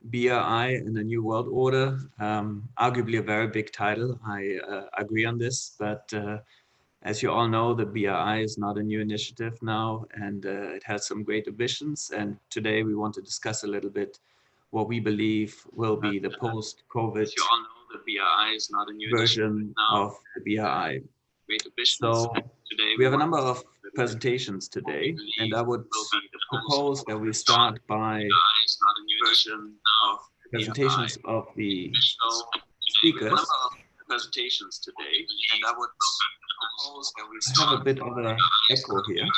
BRI and a New World Order, arguably a very big title. I agree on this, but as you all know, the BRI is not a new initiative now, and it has some great ambitions. And today we want to discuss a little bit what we believe will be the post-COVID version of the BRI. So we have a number of presentations today, and I would propose that we start by presentations of the speakers. I have a bit of an echo here.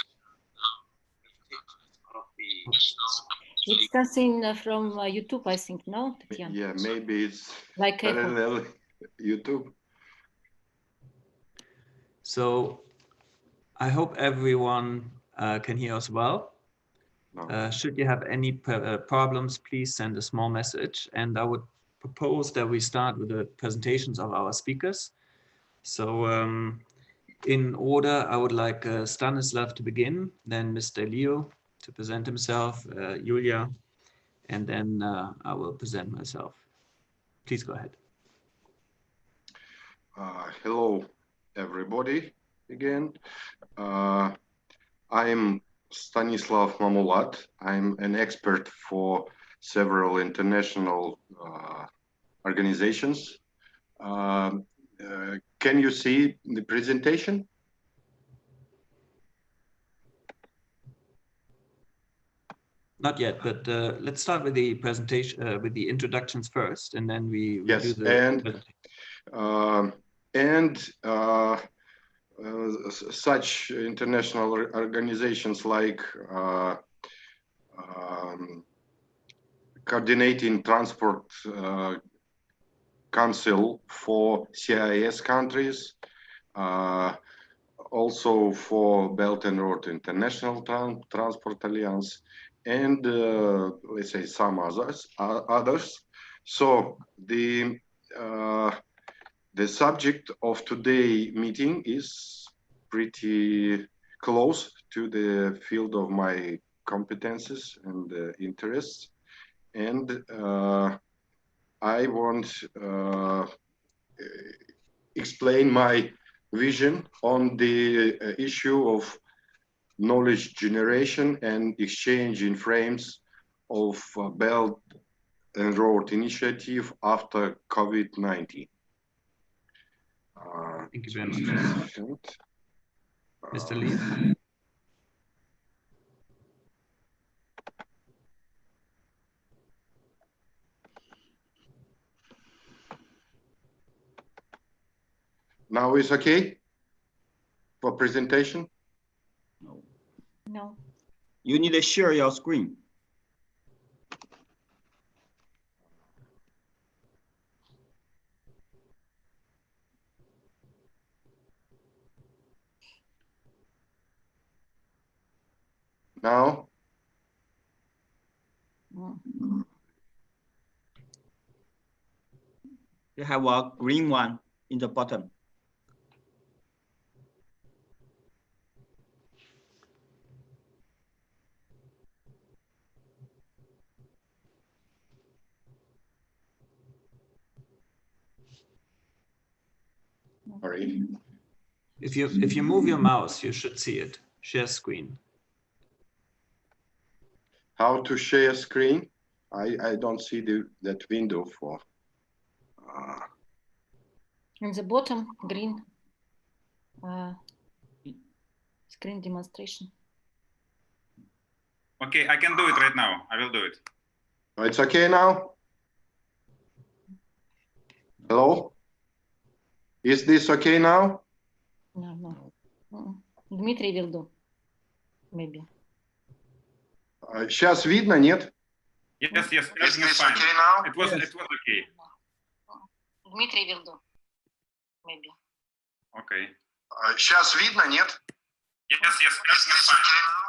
It's something from YouTube, I think, no, Tatiana? Yeah, maybe it's like parallel YouTube. So I hope everyone can hear us well. No. Should you have any problems, please send a small message. And I would propose that we start with the presentations of our speakers. So in order, I would like Stanislav to begin, then Mr. Leo to present himself, Julia, and then I will present myself. Please go ahead. Hello, everybody, again. I'm Stanislav Mamulat. I'm an expert for several international organizations. Can you see the presentation? Not yet, but let's start with the presentation, with the introductions first, and then we Yes, do the such international organizations like Coordinating Transport Council for CIS countries, also for Belt and Road International Transport Alliance, and let's say some others. So the subject of today's meeting is pretty close to the field of my competences and interests, and I want to explain my vision on the issue of knowledge generation and exchange in frames of Belt and Road Initiative after COVID-19. Thank you very much. Mr. Lee. Now it's okay for presentation? No. No. You need to share your screen. Now? You have a green one in the bottom. Sorry. If you move your mouse, you should see it. Share screen. How to share screen? I don't see that window for. In the bottom, green screen demonstration. Okay, I can do it right now. I will do it. It's okay now? Hello? Is this okay now? No. Dmitry will do. Maybe. Сейчас видно, нет? Yes, everything is this fine. okay now? It was Yes. okay. Dmitry will do. Maybe. Okay. Сейчас видно, нет? Yes, everything is fine.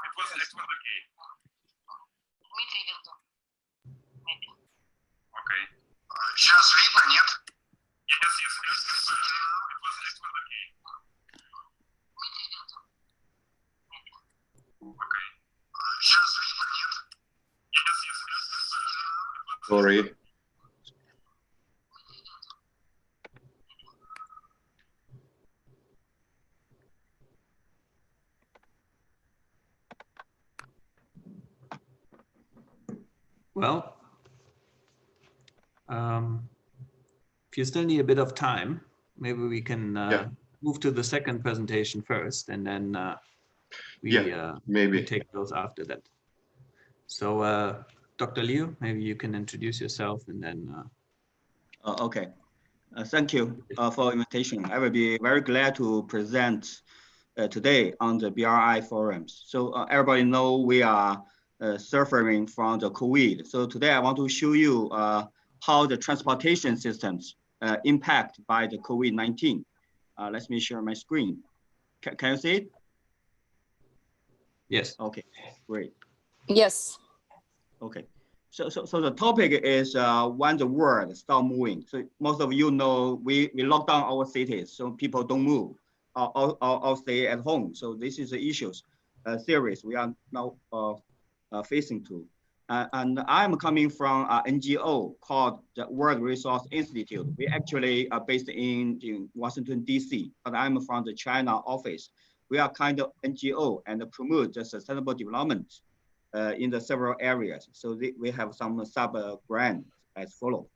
It was okay. Dmitry will do. Maybe. Okay. Сейчас видно, нет? Yes, everything is fine. It was okay. Dmitry will do. Maybe. Okay. Сейчас видно, нет? Yes, everything is fine. It was Sorry. Well, if you still need a bit of time, maybe we can move to the second presentation first, and then we maybe take those after that. So, Dr. Liu, maybe you can introduce yourself, and then. Okay. Thank you for the invitation. I will be very glad to present today on the BRI forums. So everybody know we are suffering from the COVID. So today I want to show you how the transportation systems impact by the COVID-19. Let me share my screen. Can you see it? Yes. Okay, great. Yes. Okay. So the topic is when the world start moving. So most of you know we lock down our cities, so people don't move or stay at home. So this is the issues series we are now facing to. And I'm coming from an NGO called the World Resource Institute. We actually are based in Washington, D.C., but I'm from the China office. We are kind of NGO and promote the sustainable development in the several areas. So we have some sub-brands as follow.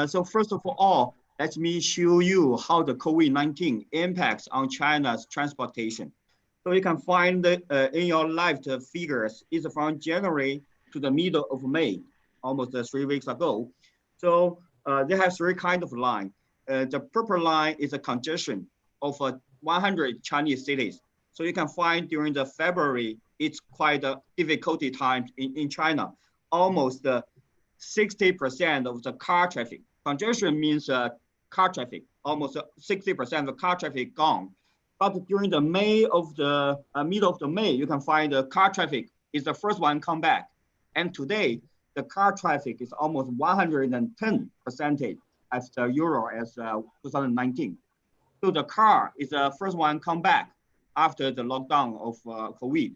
So first of all, let me show you how the COVID-19 impacts on China's transportation. So you can find in your left figures is from January to the middle of May, almost 3 weeks ago. So they have three kinds of line. The purple line is a congestion of 100 Chinese cities. So you can find during the February, it's quite a difficulty time in China. Almost 60% of the car traffic. Congestion means car traffic. Almost 60% of the car traffic gone. But during the May of the middle of the May, you can find the car traffic is the first one come back. And today, the car traffic is almost 110% as the Euro as 2019. So the car is the first one come back after the lockdown of COVID.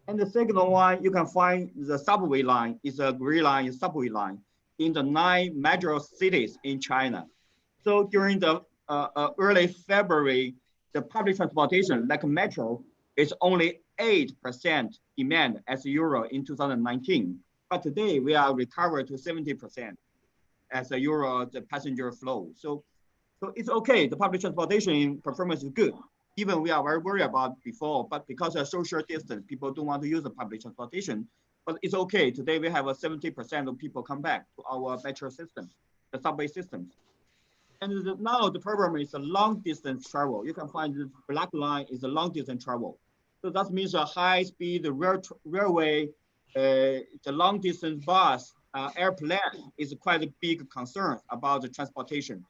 And the second one, you can find the subway line is a green line subway line in the 9 major cities in China. So during the early February, the public transportation like metro is only 8% demand as Euro in 2019. But today we are recovered to 70% as a Euro the passenger flow. So it's okay. The public transportation performance is good. Even we are very worried about before, but because of social distance, people don't want to use the public transportation. But it's okay. Today we have 70% of people come back to our metro systems, the subway systems. And now the problem is a long distance travel. You can find the black line is a long distance travel. So that means a high speed railway, the long distance bus, airplane is quite a big concern about the transportation.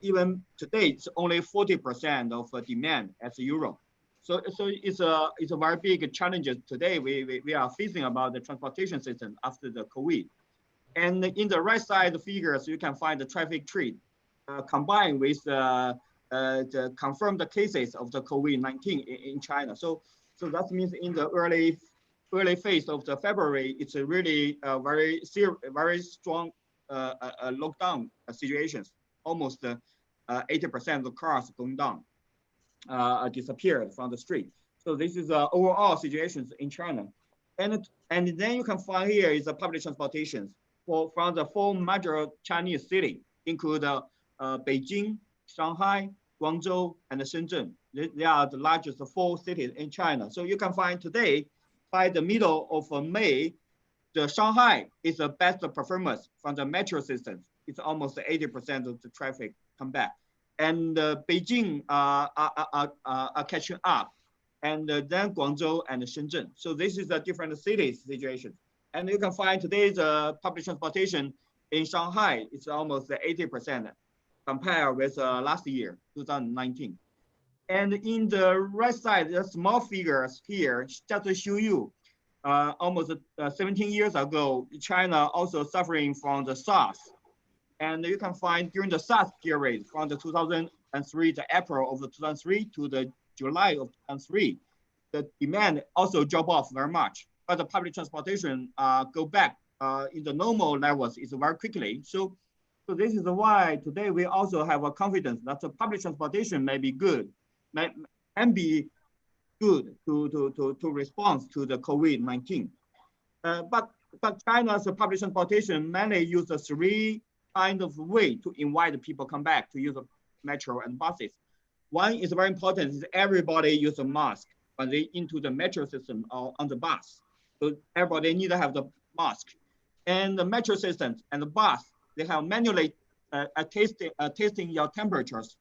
Even today, it's only 40% of demand as Europe. So it's a very big challenge today we are facing about the transportation system after the COVID. And in the right side figures, you can find the traffic trend combined with the confirmed cases of the COVID-19 in China. So that means in the early phase of the February, it's a really very strong lockdown situations. Almost 80% of the cars going down, disappeared from the street. So this is overall situations in China. And then you can find here is the public transportation from the 4 major Chinese cities, include Beijing, Shanghai, Guangzhou, and Shenzhen. They are the largest 4 cities in China. So you can find today, by the middle of May, the Shanghai is the best performance from the metro systems. It's almost 80% of the traffic come back. And Beijing are catching up. And then Guangzhou and Shenzhen. So this is a different cities situation. And you can find today's public transportation in Shanghai, it's almost 80% compared with last year, 2019. And in the right side, the small figures here, just to show you, almost 17 years ago, China also suffering from the SARS. And you can find during the SARS period from the 2003, the April of the 2003 to the July of 2003, the demand also drop off very much. But the public transportation go back in the normal levels is very quickly. So this is why today we also have a confidence that the public transportation may be good, can be good to respond to the COVID-19. But China's public transportation mainly uses three kind of way to invite people come back to use the metro and buses. One is very important, is everybody use a mask when they into the metro system or on the bus. So everybody need to have the mask. And the metro system and the bus, they have manually tasting your temperatures.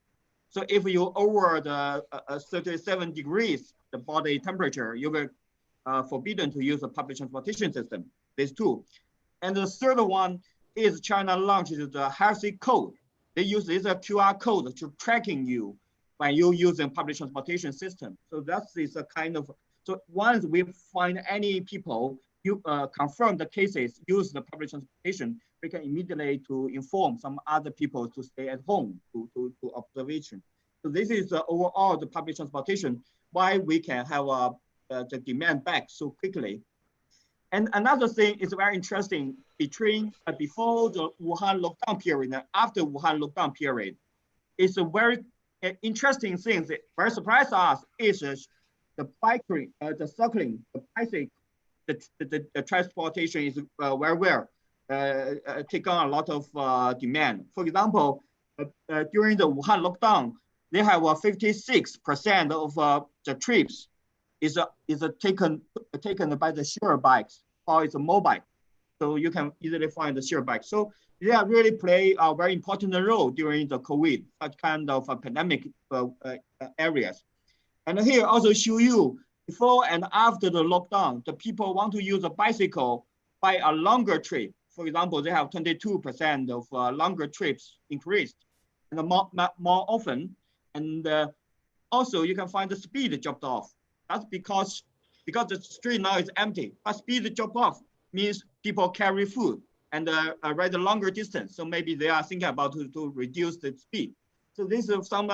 So if you over the 37 degrees, the body temperature, you will forbidden to use the public transportation system. These two. And the third one is China launched the healthy code. They use this QR code to tracking you when you using public transportation system. So that is a kind of, so once we find any people, you confirm the cases, use the public transportation, we can immediately to inform some other people to stay at home to observation. So this is overall the public transportation, why we can have the demand back so quickly. And another thing is very interesting between before the Wuhan lockdown period and after Wuhan lockdown period. It's a very interesting thing that very surprised us is the biking, the cycling, the bicycle, the transportation is very well take on a lot of demand. For example, during the Wuhan lockdown, they have 56% of the trips is taken by the share bikes or it's a mobile. So you can easily find the share bike. So they are really play a very important role during the COVID, such kind of pandemic areas. And here also show you before and after the lockdown, the people want to use a bicycle by a longer trip. For example, they have 22% of longer trips increased and more often. And also you can find the speed dropped off. That's because the street now is empty. But speed drop off means people carry food and ride a longer distance. So maybe they are thinking about to reduce the speed. So this is some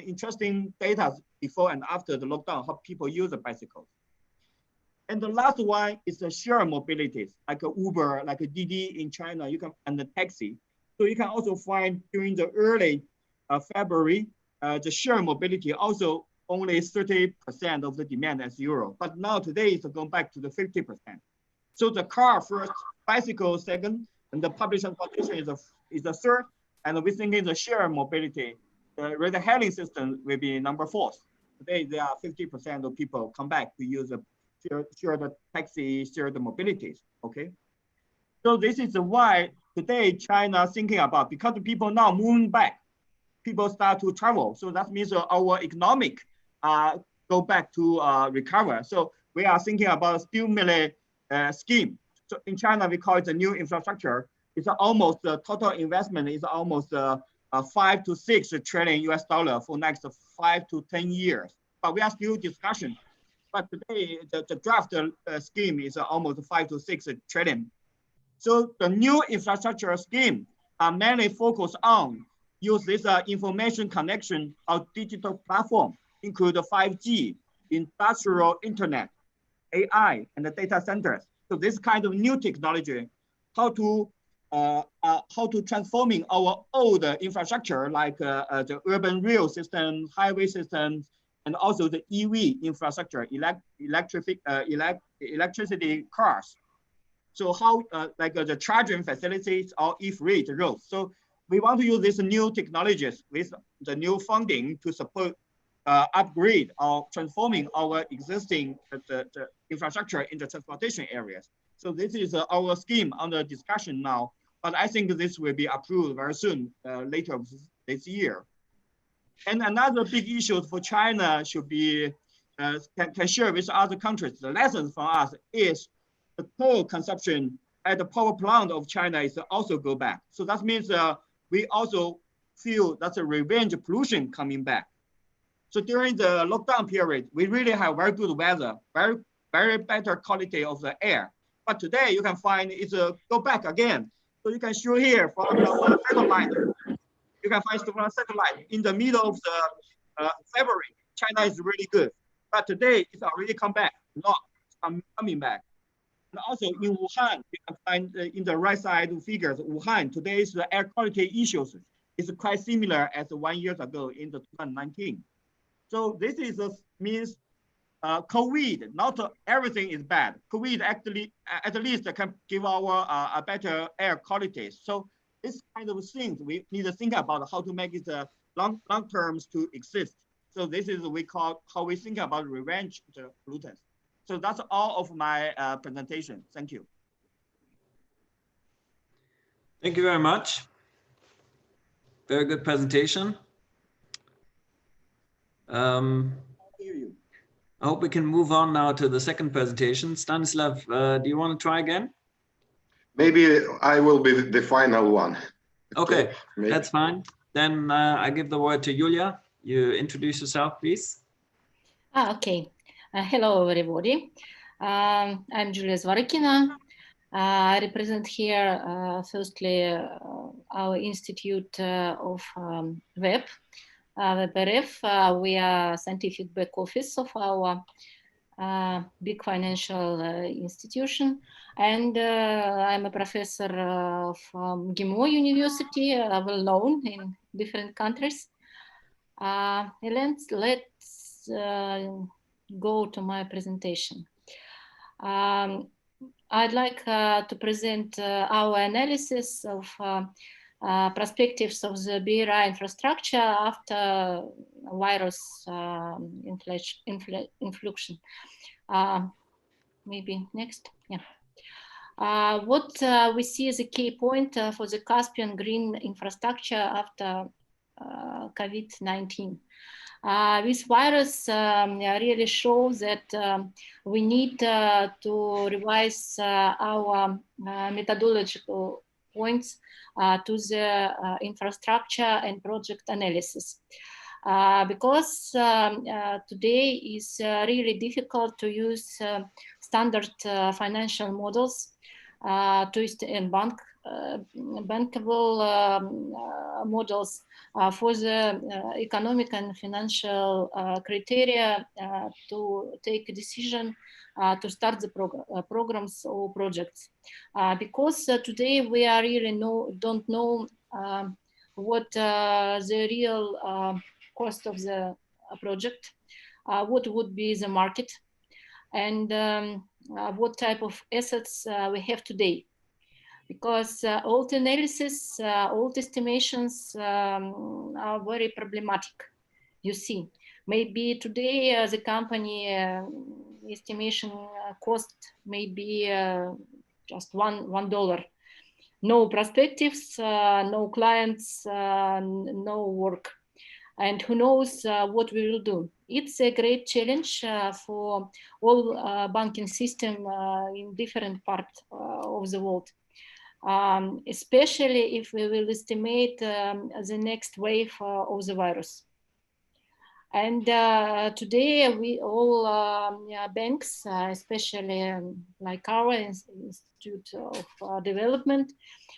interesting data before and after the lockdown, how people use the bicycles. And the last one is the shared mobilities, like a Uber, like a Didi in China, you can, and the taxi. So you can also find during the early February, the shared mobility also only 30% of the demand as Europe. But now today it's going back to the 50%. So the car first, bicycle second, and the public transportation is the third. And we think in the shared mobility, the ride-hailing system will be number 4. Today, there are 50% of people come back to use the shared taxi, shared mobilities, okay? So this is why today China thinking about, because the people now moving back, people start to travel. So that means our economic go back to recover. So we are thinking about a stimulus scheme. So in China, we call it the new infrastructure. It's almost the total investment is almost 5 to 6 trillion US dollar for next 5 to 10 years. But we are still discussion. But today the draft scheme is almost 5 to 6 trillion. So the new infrastructure scheme are mainly focused on use this information connection of digital platform, include 5G, industrial internet, AI, and the data centers. So this kind of new technology, how to transforming our old infrastructure like the urban rail system, highway systems, and also the EV infrastructure, electricity cars. So how like the charging facilities or e-freight roads. So we want to use these new technologies with the new funding to support upgrade or transforming our existing the infrastructure in the transportation areas. So this is our scheme under discussion now, but I think this will be approved very soon, later this year. And another big issue for China should be, can share with other countries. The lessons from us is the coal consumption at the power plant of China is also go back. So that means we also feel that's a revenge pollution coming back. So during the lockdown period, we really have very good weather, very better quality of the air. But today you can find it's go back again. So you can show here from the satellite. You can find from satellite in the middle of the February. China is really good, but today it's already come back, not coming back. And also in Wuhan, you can find in the right side figures, Wuhan, today's air quality issues is quite similar as 1 year ago in the 2019. So this is means COVID, not everything is bad. COVID actually, at least can give our a better air quality. So this kind of things we need to think about how to make it long terms to exist. So this is we call how we think about revenge the pollutants. So that's all of my presentation. Thank you. Thank you very much. Very good presentation. I hope we can move on now to the second presentation. Stanislav, do you want to try again? Maybe I will be the final one. Okay, maybe. That's fine. Then I give the word to Julia. You introduce yourself, please. Okay. Hello, everybody. I'm Julia Zvarikina. I represent here, firstly, our Institute of WEB, WebRF. We are scientific back office of our big financial institution. And I'm a professor from GIMO University, well known in different countries. Let's go to my presentation. I'd like to present our analysis of perspectives of the BRI infrastructure after virus influction. Maybe next, yeah. What we see as a key point for the Caspian Green infrastructure after COVID-19. This virus really shows that we need to revise our methodological points to the infrastructure and project analysis. Because today is really difficult to use standard financial models and bankable models for the economic and financial criteria to take a decision to start the programs or projects. Because today we are really don't know what the real cost of the project, what would be the market, and what type of assets we have today. Because old analysis, old estimations are very problematic. You see, maybe today the company estimation cost may be just $1. No perspectives, no clients, no work. And who knows what we will do. It's a great challenge for all banking system in different parts of the world. Especially if we will estimate the next wave of the virus. And today we all banks, especially like our Institute of Development,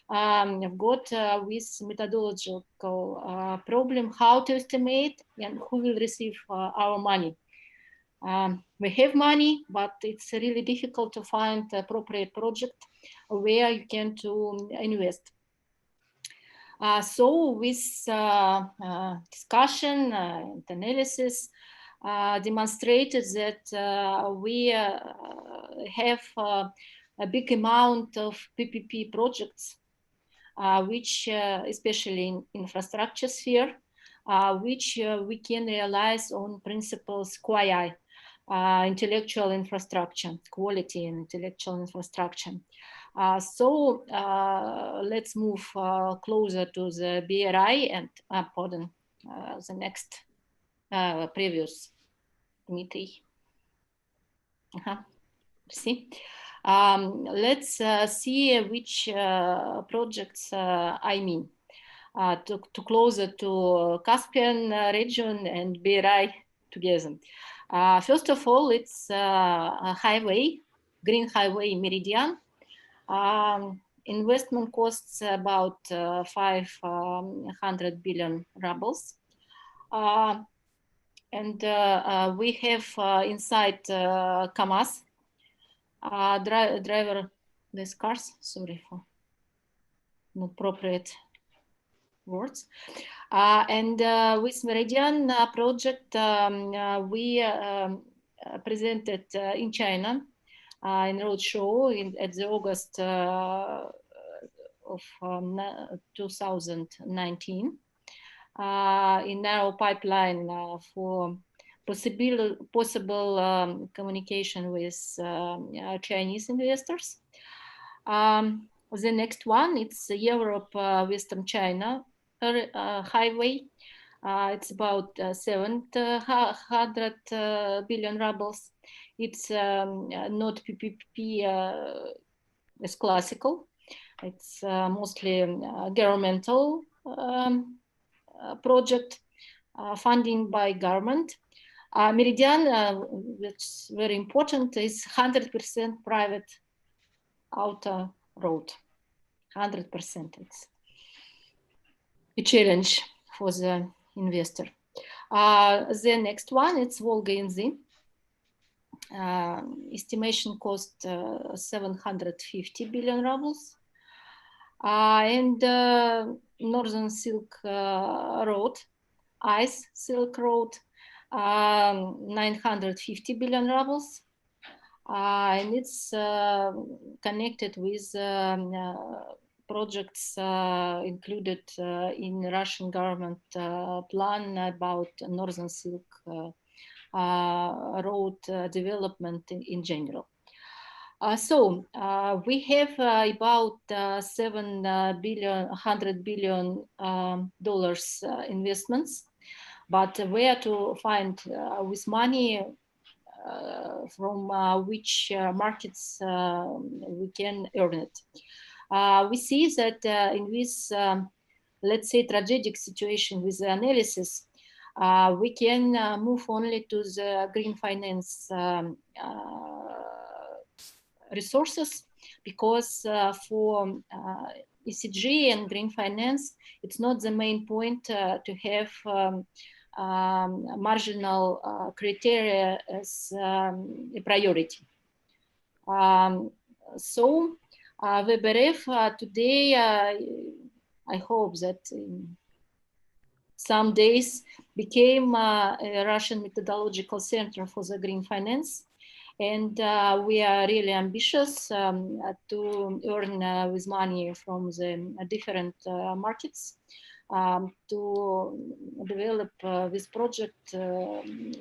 have got this methodological problem how to estimate and who will receive our money. We have money, but it's really difficult to find appropriate project where you can to invest. So with discussion and analysis demonstrated that we have a big amount of PPP projects, which especially in infrastructure sphere, which we can realize on principles QII. Intellectual infrastructure, quality and intellectual infrastructure. So let's move closer to the BRI and pardon, the next previous Dmitry. See, let's see which projects I mean to closer to Caspian region and BRI together. First of all, it's a highway, green highway Meridian. Investment costs about 500 billion rubles. And we have inside KAMAZ driverless cars. Sorry for not appropriate words. And with Meridian project, we presented in China in roadshow at the August of 2019 in our pipeline for possible communication with Chinese investors. The next one, it's Europe Western China highway. It's about 700 billion rubles. It's not PPP as classical. It's mostly governmental project funding by government. Meridian, which is very important, is 100% private outer road. 100%. It's a challenge for the investor. The next one, it's Volga-NZ. Estimation cost 750 billion rubles. And Northern Silk Road, Ice Silk Road, 950 billion rubles. And it's connected with projects included in Russian government plan about Northern Silk Road development in general. So we have about $100 billion investments, but where to find with money from which markets we can earn it. We see that in this, let's say, tragic situation with the analysis, we can move only to the green finance resources, because for ECG and green finance, it's not the main point to have marginal criteria as a priority. So WBRF today, I hope that in some days became a Russian methodological center for the green finance. And we are really ambitious to earn with money from the different markets to develop this project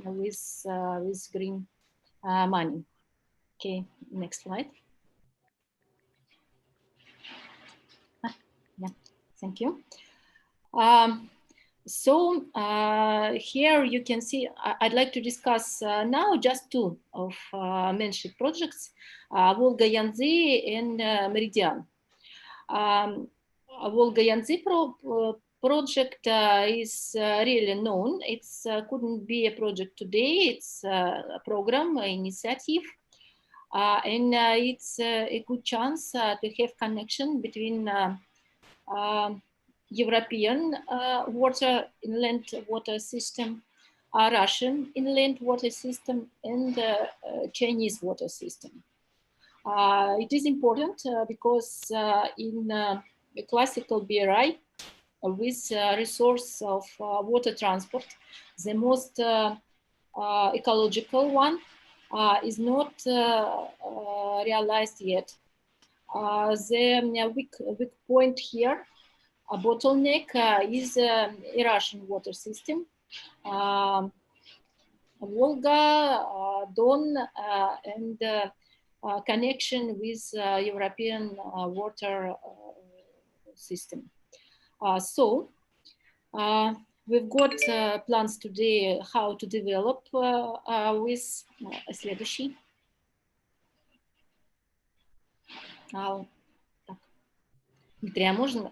with green money. Okay, next slide. Yeah, thank you. So here you can see, I'd like to discuss now just two of mentioned projects, Volga-NZ and Meridian. Volga-NZ project is really known. It couldn't be a project today. It's a program, an initiative, and it's a good chance to have connection between European inland water system, Russian inland water system, and Chinese water system. It is important because in a classical BRI, with resource of water transport, the most ecological one is not realized yet. The weak point here, a bottleneck, is a Russian water system. Volga, Don, and connection with European water system. So we've got plans today how to develop with следующий. Дмитрий, можно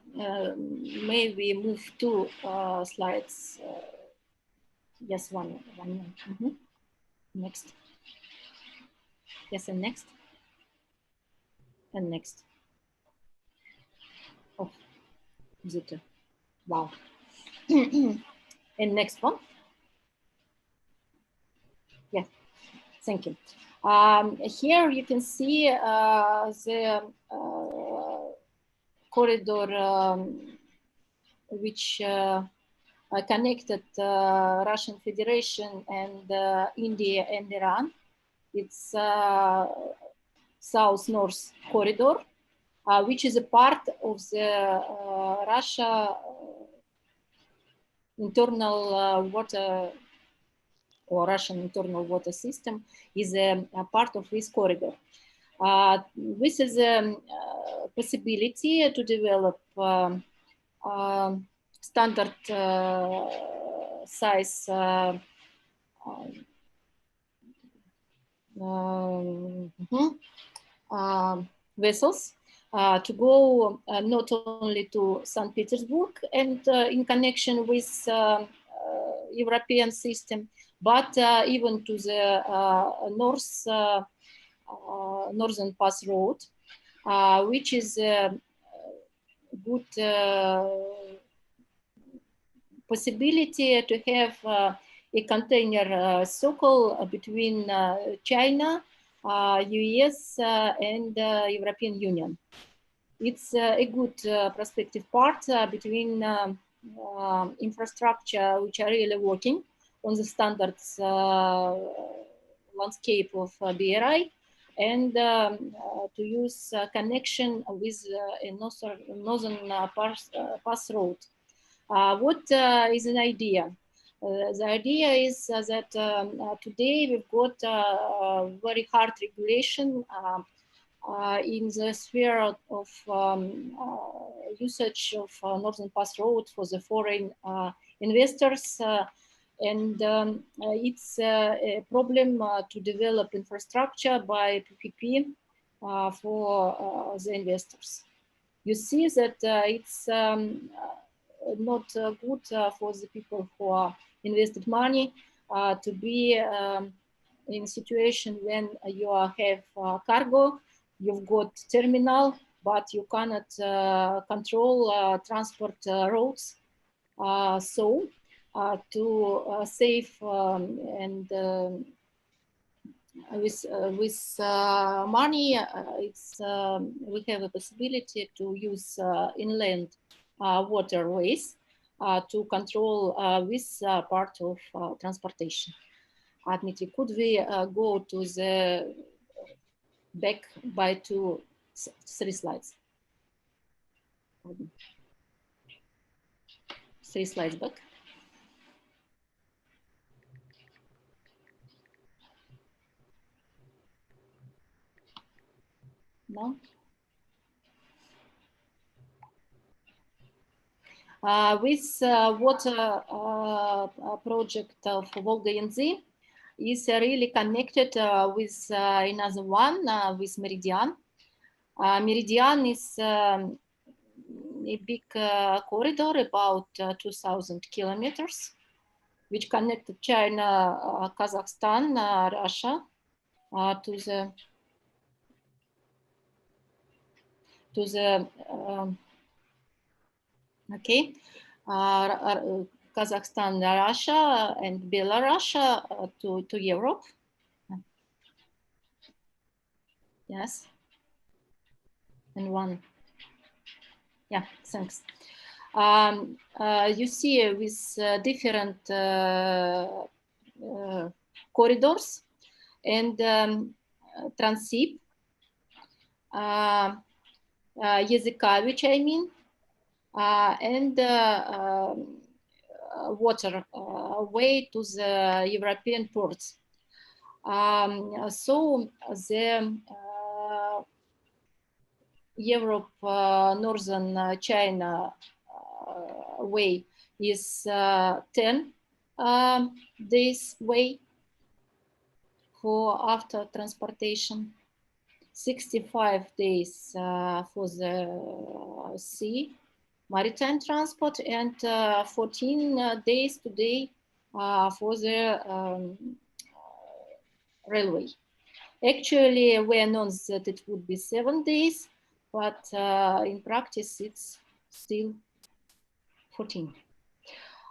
maybe move two slides? Yes, one. Next. Yes, and next. And next. Oh, Zita. Wow. And next one. Yes, thank you. Here you can see the corridor which connected Russian Federation and India and Iran. It's south-north corridor, which is a part of the Russia internal water or Russian internal water system is a part of this corridor. This is a possibility to develop standard size vessels to go not only to St. Petersburg and in connection with European system, but even to the Northern Pass Road, which is a good possibility to have a container circle between China, US, and European Union. It's a good prospective part between infrastructure which are really working on the standards landscape of BRI, and to use connection with a northern pass road. What is an idea? The idea is that today we've got very hard regulation in the sphere of usage of Northern Pass Road for the foreign investors. And it's a problem to develop infrastructure by PPP for the investors. You see that it's not good for the people who are invested money to be in a situation when you have cargo, you've got terminal, but you cannot control transport routes. So to save and with money, we have a possibility to use inland waterways to control this part of transportation. Dmitry, could we go to the back by 3 slides? 3 slides back. No? This water project of Volga-NZ is really connected with another one, with Meridian. Meridian is a big corridor, about 2,000 kilometers, which connected China, Kazakhstan, Russia to the okay, Kazakhstan, Russia, and Belarus to Europe. Yes. And one. Yeah, thanks. You see with different corridors and Transip, Yazikavich, I mean, and water way to the European ports. So the Europe northern China way is 10 days way for after transportation, 65 days for the sea maritime transport, and 14 days today for the railway. Actually, we announced that it would be 7 days, but in practice, it's still 14.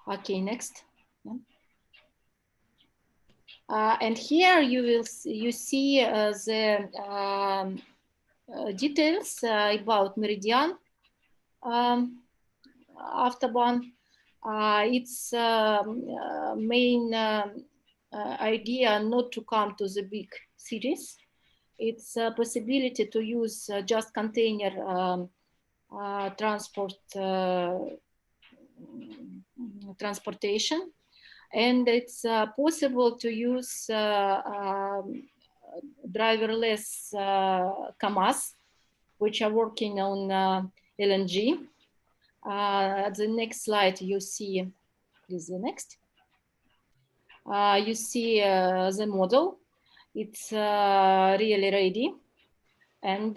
Okay, next. Yeah. And here you see the details about Meridian Autobahn. Its main idea not to come to the big cities. It's a possibility to use just container transportation, and it's possible to use driverless KAMAZ, which are working on LNG. The next slide you see is the next. You see the model. It's really ready. And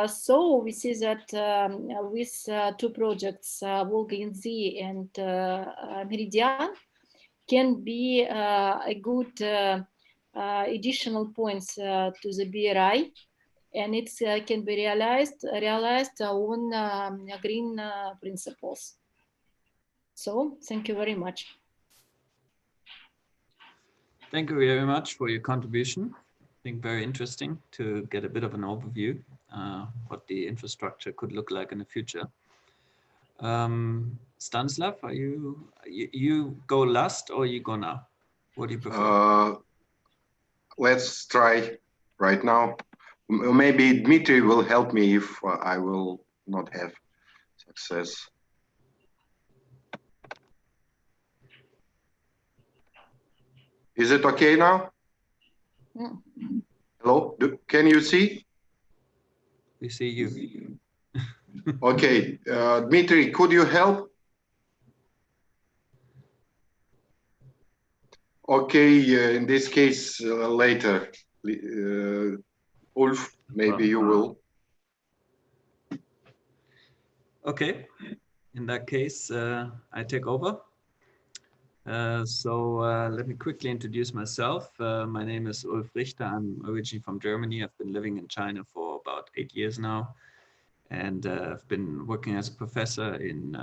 so we see that with two projects, Volga-NZ and Meridian, can be a good additional points to the BRI, and it can be realized on green principles. So thank you very much. Thank you very much for your contribution. I think very interesting to get a bit of an overview what the infrastructure could look like in the future. Stanislav, are you go last or you go now? What do you prefer? Let's try right now. Maybe Dmitry will help me if I will not have success. Is it okay now? Yeah. Hello, can you see? We see you. Okay, Dmitry, could you help? Okay, in this case, later. Ulf, maybe you will. Okay, in that case, I take over. Let me quickly introduce myself. My name is Ulf Richter. I'm originally from Germany. I've been living in China for about 8 years now. And I've been working as a professor in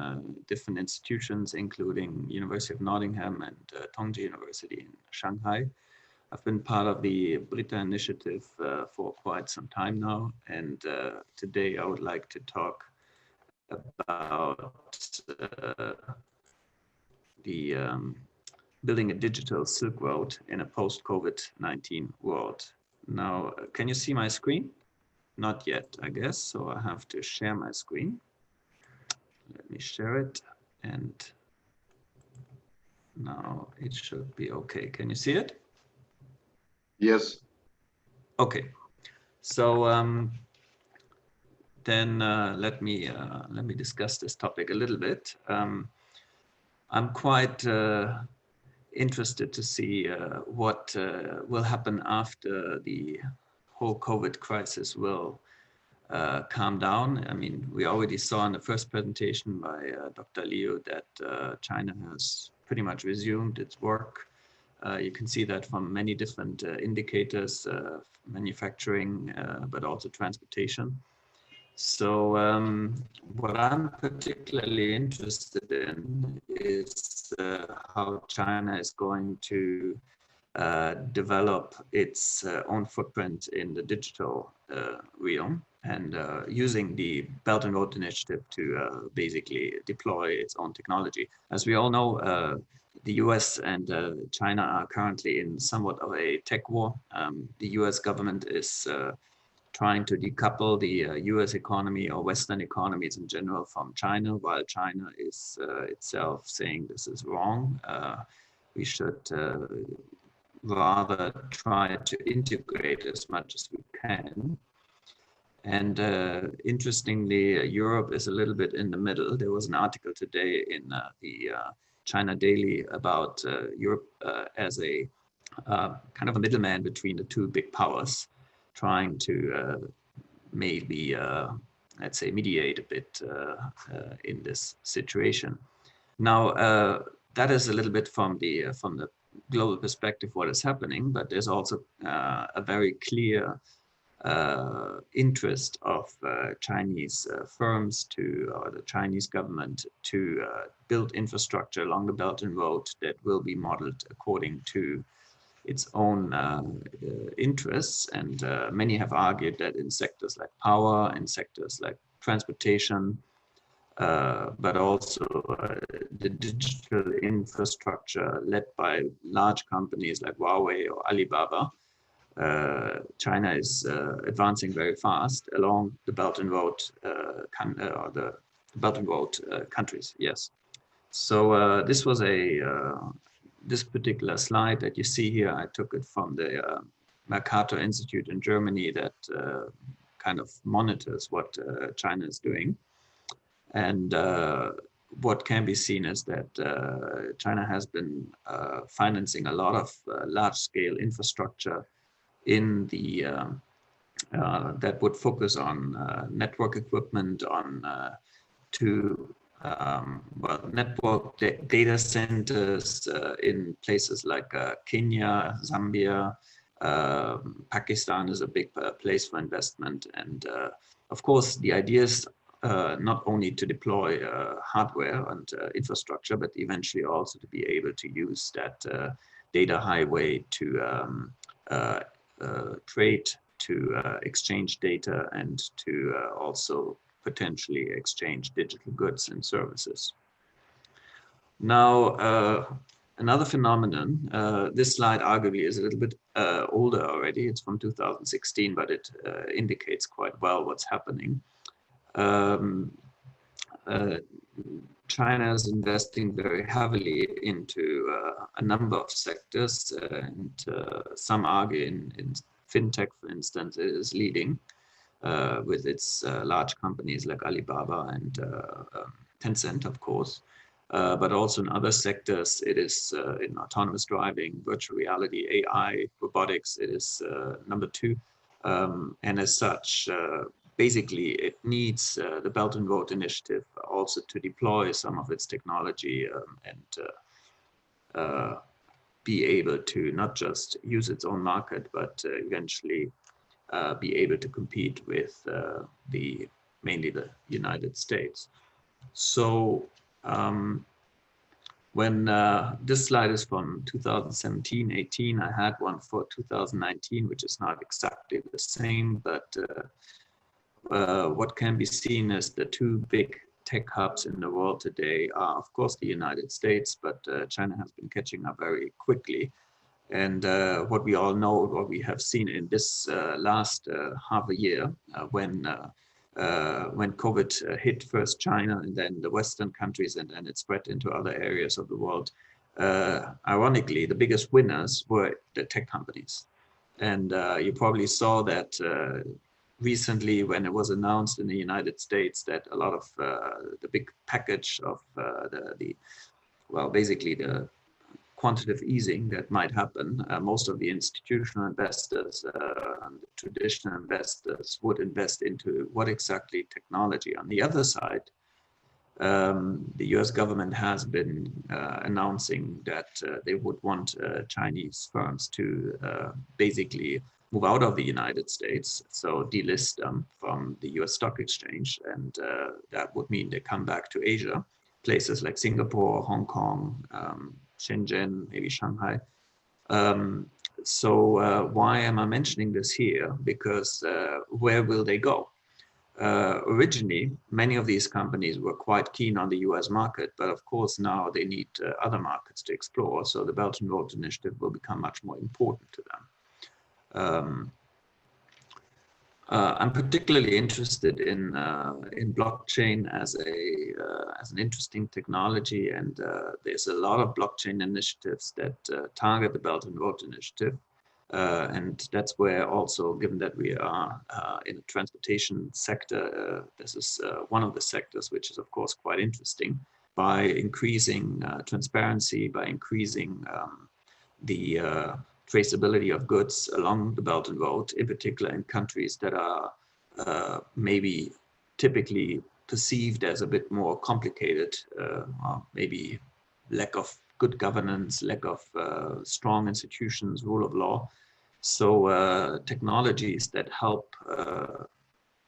different institutions, including University of Nottingham and Tongji University in Shanghai. I've been part of the BRITA initiative for quite some time now. And today I would like to talk about the building a digital Silk Road in a post-COVID-19 world. Now, can you see my screen? Not yet, I guess, so I have to share my screen. Let me share it, and now it should be okay. Can you see it? Yes. Okay, so then let me discuss this topic a little bit. I'm quite interested to see what will happen after the whole COVID crisis will calm down. I mean, we already saw in the first presentation by Dr. Liu that China has pretty much resumed its work. You can see that from many different indicators, manufacturing, but also transportation. So what I'm particularly interested in is how China is going to develop its own footprint in the digital realm, and using the Belt and Road Initiative to basically deploy its own technology. As we all know, the US and China are currently in somewhat of a tech war. The US government is trying to decouple the US economy or Western economies in general from China, while China is itself saying this is wrong. We should rather try to integrate as much as we can. And interestingly, Europe is a little bit in the middle. There was an article today in the China Daily about Europe as a kind of a middleman between the two big powers, trying to maybe, let's say, mediate a bit in this situation. Now, that is a little bit from the global perspective what is happening, but there's also a very clear interest of Chinese firms or the Chinese government to build infrastructure along the Belt and Road that will be modeled according to its own interests, and many have argued that in sectors like power, in sectors like transportation, but also the digital infrastructure led by large companies like Huawei or Alibaba, China is advancing very fast along the Belt and Road the Belt and Road countries. Yes. So this was this particular slide that you see here. I took it from the Mercator Institute in Germany that kind of monitors what China is doing. And what can be seen is that China has been financing a lot of large-scale infrastructure in the that would focus on network equipment, on network data centers in places like Kenya, Zambia. Pakistan is a big place for investment, and of course the idea is not only to deploy hardware and infrastructure, but eventually also to be able to use that data highway to trade, to exchange data, and to also potentially exchange digital goods and services. Now, another phenomenon, this slide arguably is a little bit older already. It's from 2016, but it indicates quite well what's happening. China is investing very heavily into a number of sectors, and some argue in fintech, for instance, it is leading with its large companies like Alibaba and Tencent, of course. But also in other sectors, it is in autonomous driving, virtual reality, AI, robotics, it is number 2. And as such, basically it needs the Belt and Road Initiative also to deploy some of its technology and be able to not just use its own market, but eventually be able to compete with mainly the United States. So when this slide is from 2017-18, I had one for 2019, which is not exactly the same, but what can be seen as the 2 big tech hubs in the world today are, of course, the United States, but China has been catching up very quickly. And what we all know, what we have seen in this last half a year, when COVID hit first China and then the Western countries, and then it spread into other areas of the world, ironically, the biggest winners were the tech companies. And you probably saw that recently when it was announced in the United States that a lot of the big package of basically the quantitative easing that might happen, most of the institutional investors and the traditional investors would invest into what exactly technology. On the other side, the US government has been announcing that they would want Chinese firms to basically move out of the United States, so delist them from the US stock exchange, and that would mean they come back to Asia, places like Singapore, Hong Kong, Shenzhen, maybe Shanghai. So why am I mentioning this here? Because where will they go? Originally, many of these companies were quite keen on the US market, but of course now they need other markets to explore. So the Belt and Road Initiative will become much more important to them. I'm particularly interested in blockchain as an interesting technology, and there's a lot of blockchain initiatives that target the Belt and Road Initiative, and that's where also, given that we are in the transportation sector, this is one of the sectors which is of course quite interesting. By increasing transparency, by increasing the traceability of goods along the Belt and Road, in particular in countries that are maybe typically perceived as a bit more complicated, or maybe lack of good governance, lack of strong institutions, rule of law. So technologies that help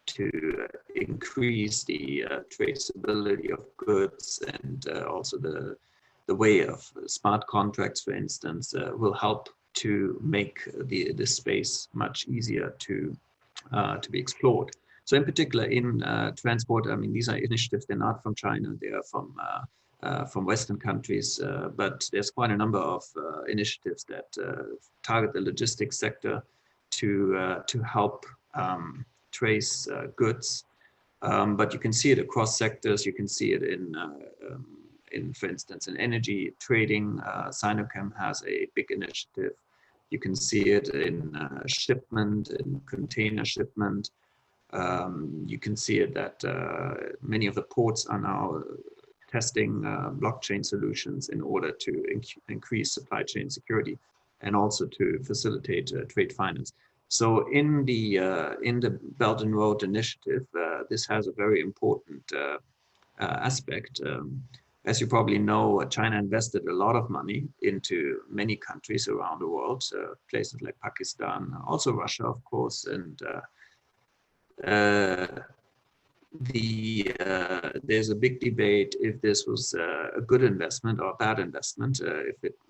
to increase the traceability of goods and also the way of smart contracts, for instance, will help to make this space much easier to be explored. So in particular in transport, I mean, these are initiatives, they're not from China, they are from Western countries, but there's quite a number of initiatives that target the logistics sector to help trace goods. But you can see it across sectors. You can see it in, for instance, in energy trading. Sinochem has a big initiative. You can see it in shipment, in container shipment. You can see it that many of the ports are now testing blockchain solutions in order to increase supply chain security and also to facilitate trade finance. So in the Belt and Road Initiative, this has a very important aspect. As you probably know, China invested a lot of money into many countries around the world, places like Pakistan, also Russia, of course, and there's a big debate if this was a good investment or a bad investment,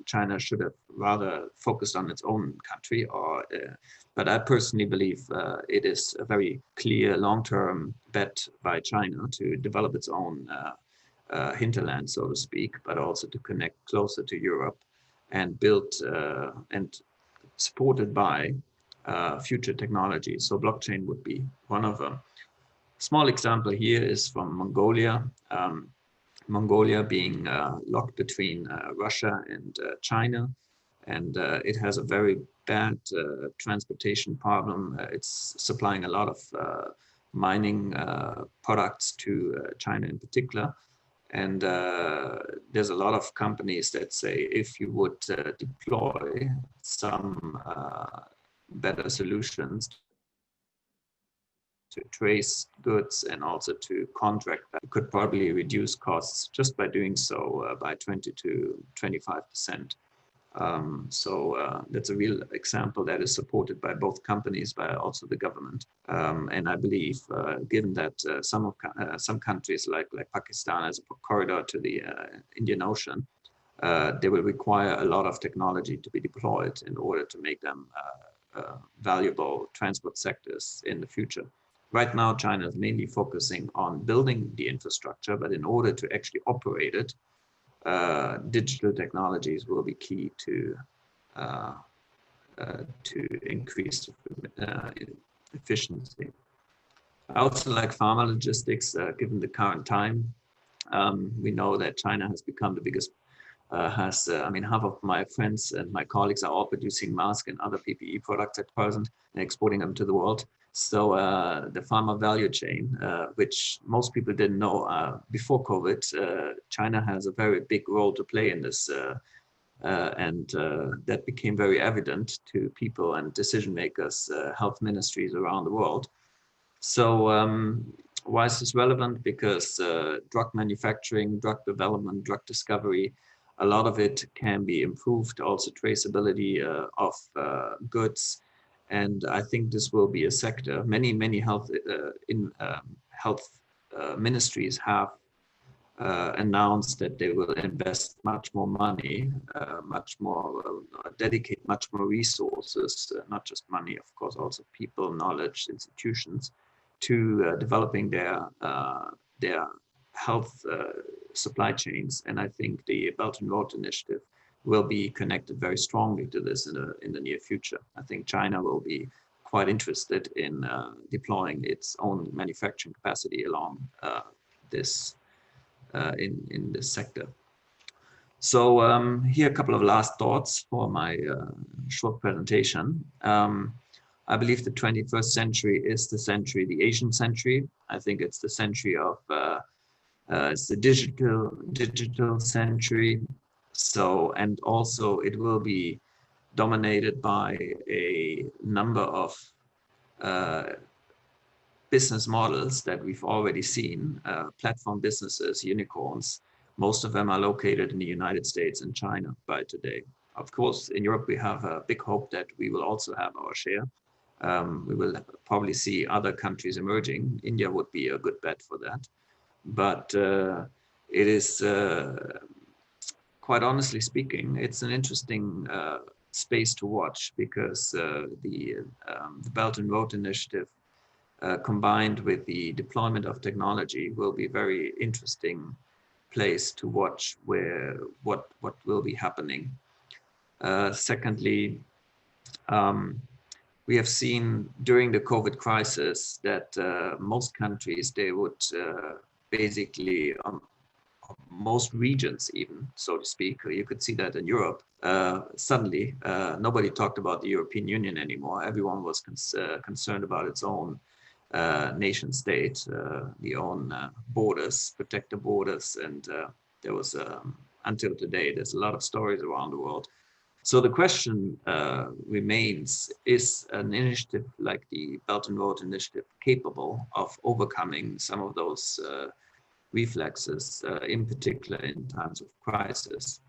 China should have rather focused on its own country, or but I personally believe it is a very clear long-term bet by China to develop its own hinterland, so to speak, but also to connect closer to Europe and build and supported by future technologies. So blockchain would be one of them. Small example here is from Mongolia. Mongolia being locked between Russia and China, and it has a very bad transportation problem. It's supplying a lot of mining products to China in particular. And there's a lot of companies that say if you would deploy some better solutions to trace goods and also to contract that, could probably reduce costs just by doing so by 20 to 25%. So that's a real example that is supported by both companies, by also the government. And I believe, given that some countries like Pakistan has a corridor to the Indian Ocean, they will require a lot of technology to be deployed in order to make them valuable transport sectors in the future. Right now, China is mainly focusing on building the infrastructure, but in order to actually operate it, digital technologies will be key to increase efficiency. I also like pharma logistics, given the current time. We know that China has become the biggest, I mean, half of my friends and my colleagues are all producing masks and other PPE products at present and exporting them to the world. So the pharma value chain, which most people didn't know before COVID, China has a very big role to play in this. And that became very evident to people and decision makers, health ministries around the world. So why is this relevant? Because drug manufacturing, drug development, drug discovery, a lot of it can be improved, also traceability of goods. And I think this will be a sector. Many health ministries have announced that they will invest much more money, dedicate much more resources, not just money, of course, also people, knowledge, institutions, to developing their health supply chains. And I think the Belt and Road Initiative will be connected very strongly to this in the near future. I think China will be quite interested in deploying its own manufacturing capacity along this in this sector. So here are a couple of last thoughts for my short presentation. I believe the 21st century is the Asian century. I think it's the century of it's the digital century. So, and also it will be dominated by a number of business models that we've already seen, platform businesses, unicorns. Most of them are located in the United States and China by today. Of course, in Europe, we have a big hope that we will also have our share. We will probably see other countries emerging. India would be a good bet for that. But it is, quite honestly speaking, it's an interesting space to watch, because the Belt and Road Initiative combined with the deployment of technology will be very interesting place to watch what will be happening. Secondly, we have seen during the COVID crisis that most countries, they would basically, most regions even, so to speak, you could see that in Europe, suddenly nobody talked about the European Union anymore. Everyone was concerned about its own nation state, the own borders, protect the borders. And there was, until today, there's a lot of stories around the world. So the question remains, is an initiative like the Belt and Road Initiative capable of overcoming some of those reflexes, in particular in times of crisis?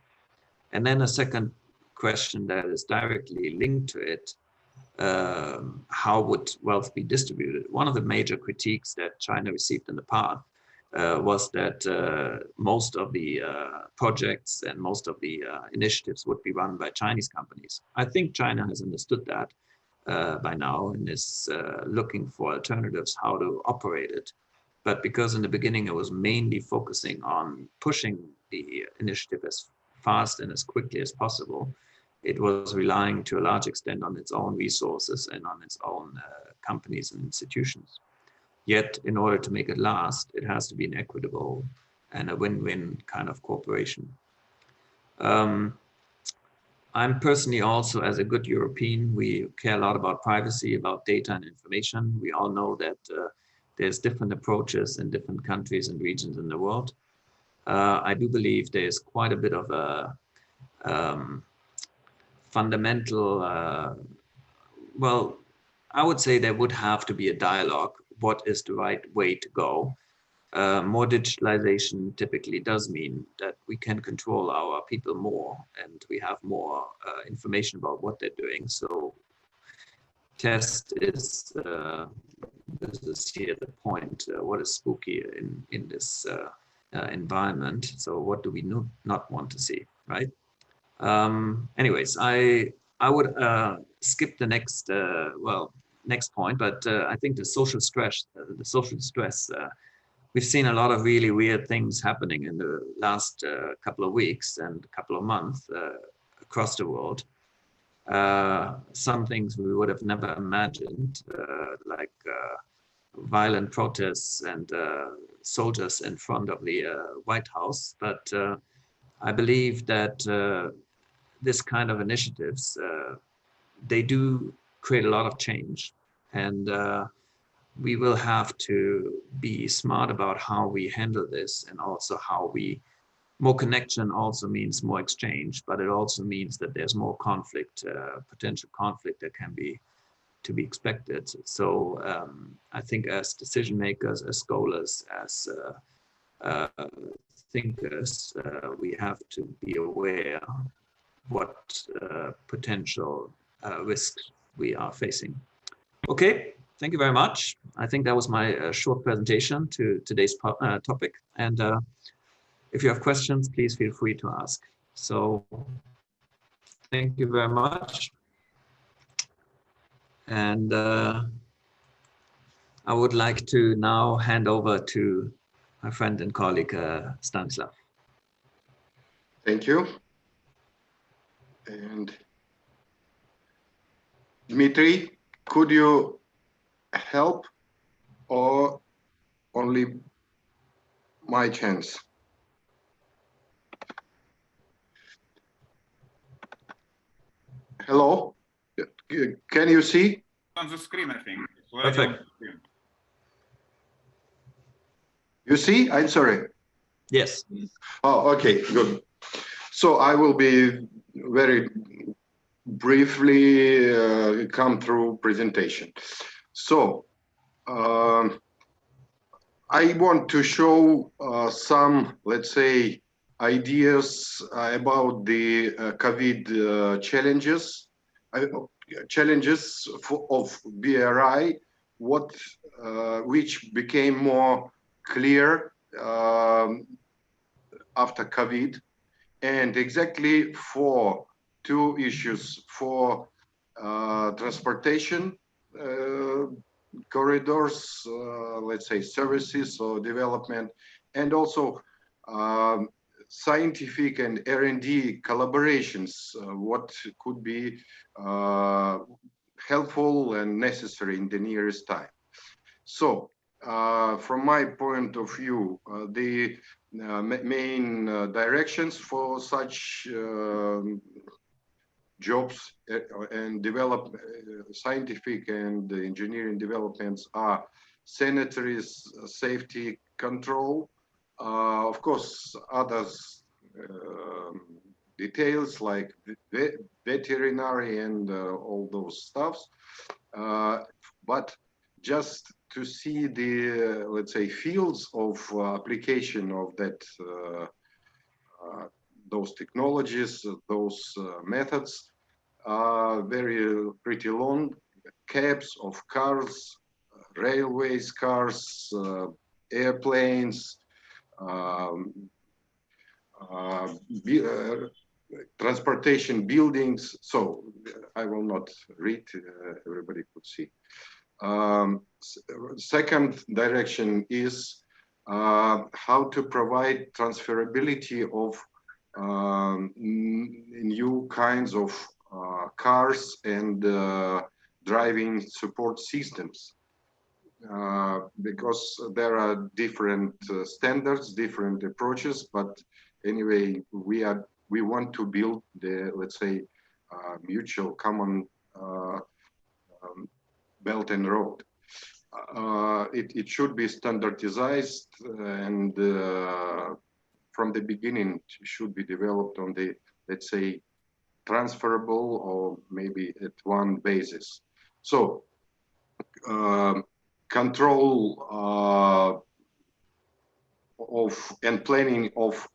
And then a second question that is directly linked to it, how would wealth be distributed? One of the major critiques that China received in the past was that most of the projects and most of the initiatives would be run by Chinese companies. I think China has understood that by now and is looking for alternatives how to operate it. But because in the beginning it was mainly focusing on pushing the initiative as fast and as quickly as possible, it was relying to a large extent on its own resources and on its own companies and institutions. Yet, in order to make it last, it has to be an equitable and a win-win kind of cooperation. I'm personally also, as a good European, we care a lot about privacy, about data and information. We all know that there's different approaches in different countries and regions in the world. I do believe there's quite a bit of a fundamental, well, I would say there would have to be a dialogue. What is the right way to go? More digitalization typically does mean that we can control our people more and we have more information about what they're doing. So test is, this is here the point, what is spooky in this environment? So what do we not want to see, right? Anyways, I would skip the next, next point, but I think the social stress, we've seen a lot of really weird things happening in the last couple of weeks and couple of months across the world. Some things we would have never imagined, like violent protests and soldiers in front of the White House. But I believe that this kind of initiatives, they do create a lot of change, and we will have to be smart about how we handle this, and also how we, more connection also means more exchange, but it also means that there's more conflict, potential conflict that can be to be expected. So I think as decision makers, as scholars, as thinkers, we have to be aware what potential risks we are facing. Okay, thank you very much. I think that was my short presentation to today's topic. And if you have questions, please feel free to ask. So thank you very much. And I would like to now hand over to my friend and colleague, Stanislav. Thank you. And Dmitry, could you help, or only my chance? Hello, can you see? On the screen, I think. Perfect. You see? I'm sorry. Yes. Oh, okay, good. So I will be very briefly come through presentation. So I want to show some, let's say, ideas about the COVID challenges of BRI, which became more clear after COVID, and exactly for two issues for transportation corridors, let's say services or development, and also scientific and R&D collaborations, what could be helpful and necessary in the nearest time. So, from my point of view, the main directions for such jobs and scientific and engineering developments are sanitary safety control. Of course, others details like veterinary and all those stuffs, but just to see the, let's say, fields of application of that, those technologies, those methods are pretty long. Cabs of cars, railways, cars, airplanes, transportation buildings. So I will not read, everybody could see. Second direction is how to provide transferability of new kinds of cars and driving support systems, because there are different standards, different approaches, but anyway, we want to build the, let's say, mutual common Belt and Road. It should be standardized and from the beginning should be developed on the, let's say, transferable or maybe at one basis. So control of and planning of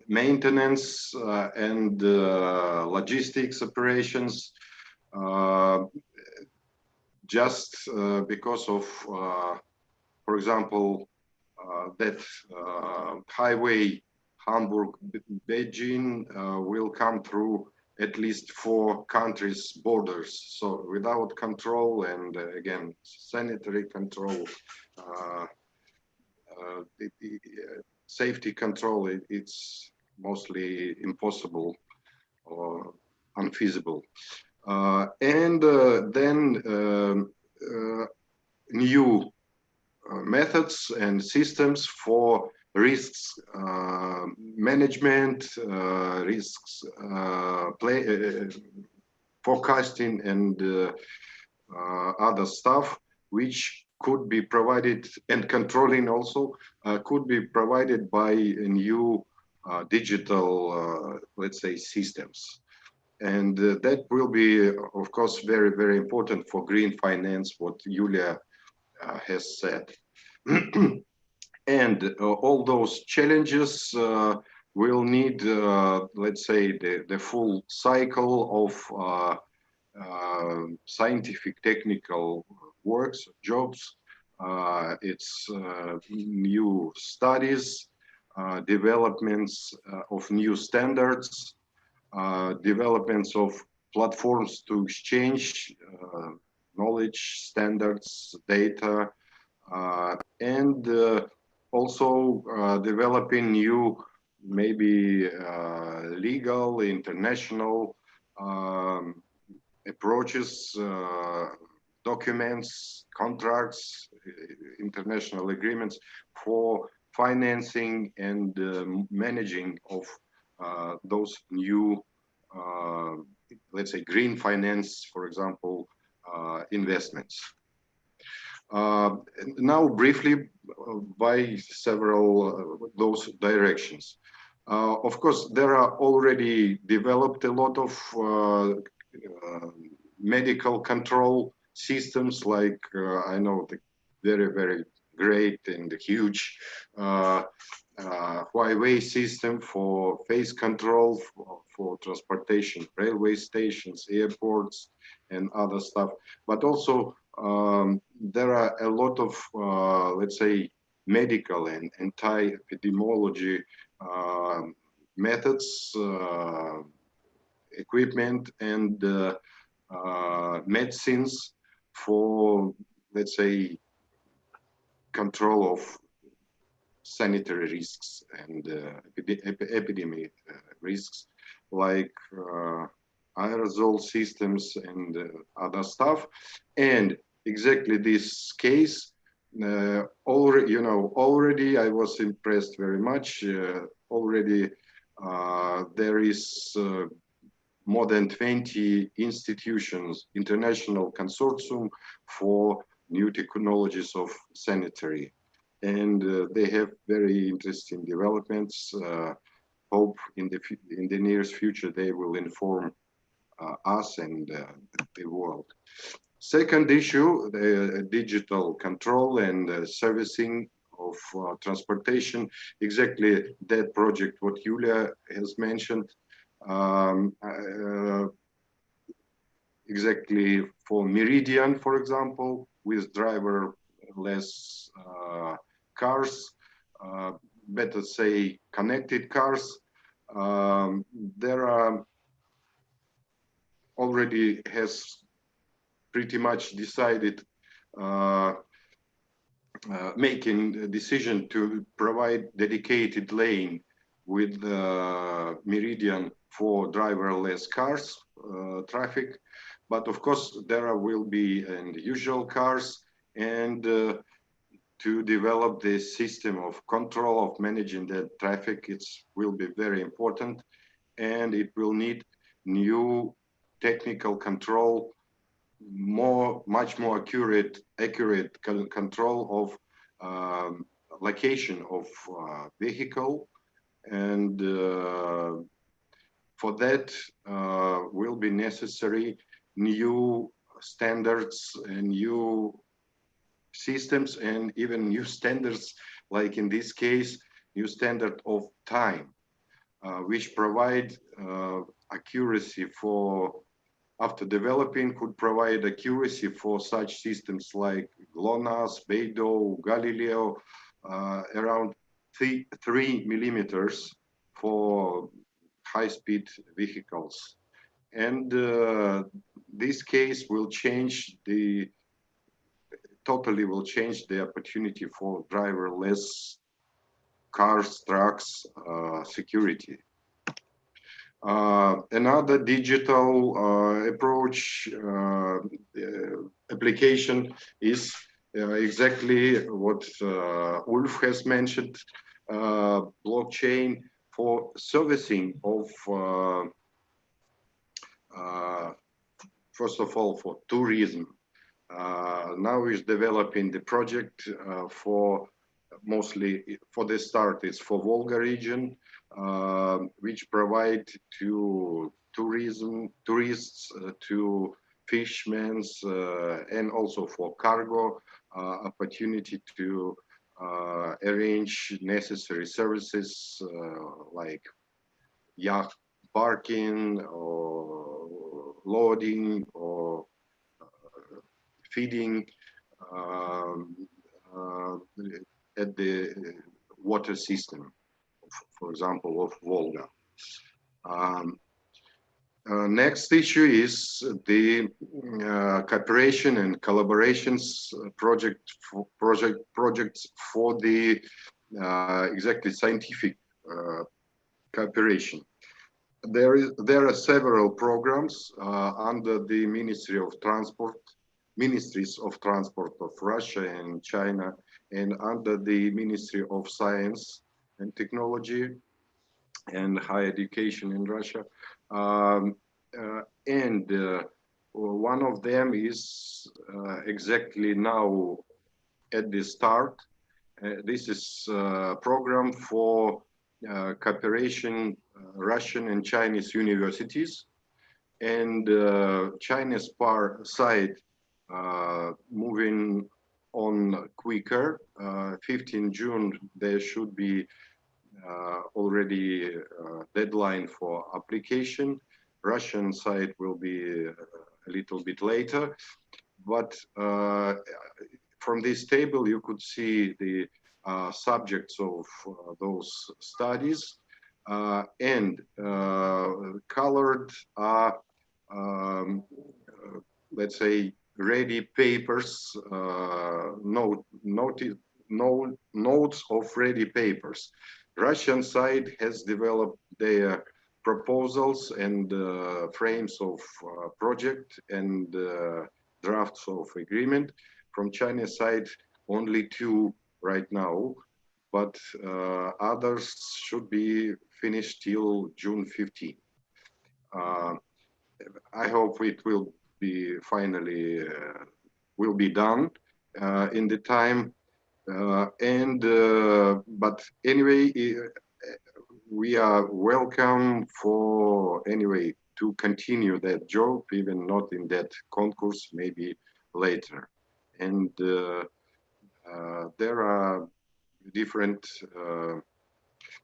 maintenance and logistics operations, just because of, for example, that highway Hamburg-Beijing will come through at least 4 countries' borders. So without control and again, sanitary control, safety control, it's mostly impossible or unfeasible. And then new methods and systems for risks management, risks forecasting and other stuff, which could be provided, and controlling also could be provided by new digital, let's say, systems. And that will be, of course, very, very important for green finance, what Yulia has said. And all those challenges will need, let's say, the full cycle of scientific technical works, jobs. It's new studies, developments of new standards, developments of platforms to exchange knowledge, standards, data, and also developing new, maybe legal, international approaches, documents, contracts, international agreements for financing and managing of those new, let's say, green finance, for example, investments. Now, briefly, by several those directions. Of course, there are already developed a lot of medical control systems, like I know the very, very great and huge Huawei system for face control for transportation, railway stations, airports, and other stuff. But also there are a lot of, let's say, medical and anti-epidemiology methods equipment and medicines for, let's say, control of sanitary risks and epidemic risks, like aerosol systems and other stuff. And exactly this case, already I was impressed very much. Already there is more than 20 institutions, international consortium for new technologies of sanitary. And they have very interesting developments. Hope in the nearest future they will inform us and the world. Second issue, the digital control and servicing of transportation. Exactly that project what Yulia has mentioned. Exactly for Meridian, for example, with driverless cars, better say connected cars. There are already has pretty much decided making a decision to provide dedicated lane with Meridian for driverless cars traffic. But of course, there will be usual cars, and to develop this system of control of managing the traffic, it will be very important, and it will need new technical control, much more accurate control of location of vehicle, and for that will be necessary new standards and new systems, and even new standards, like in this case, new standard of time, which provide accuracy for, after developing, could provide accuracy for such systems like GLONASS, BeiDou, Galileo, around 3 millimeters for high-speed vehicles. And this case will change totally will change the opportunity for driverless cars, trucks, security. Another digital approach application is exactly what Ulf has mentioned, blockchain for servicing of, first of all, for tourism. Now is developing the project for mostly, for the start, it's for Volga region, which provide to tourists, to fishermen, and also for cargo, opportunity to arrange necessary services like yacht parking or loading or feeding at the water system, for example, of Volga. Next issue is the cooperation and collaborations projects for the exactly scientific cooperation. There are several programs under the Ministries of Transport of Russia and China, and under the Ministry of Science and Technology and Higher Education in Russia. And one of them is exactly now at the start. This is a program for cooperation Russian and Chinese universities, and China's side moving on quicker. 15 June there should be already deadline for application. Russian side will be a little bit later, but from this table you could see the subjects of those studies. and colored are, let's say, ready papers, notes of ready papers. Russian side has developed their proposals and frames of project and drafts of agreement. From Chinese side, only 2 right now, but others should be finished till June 15. I hope it will be finally will be done in the time. But anyway, we are welcome for anyway to continue that job, even not in that concourse, maybe later. And there are different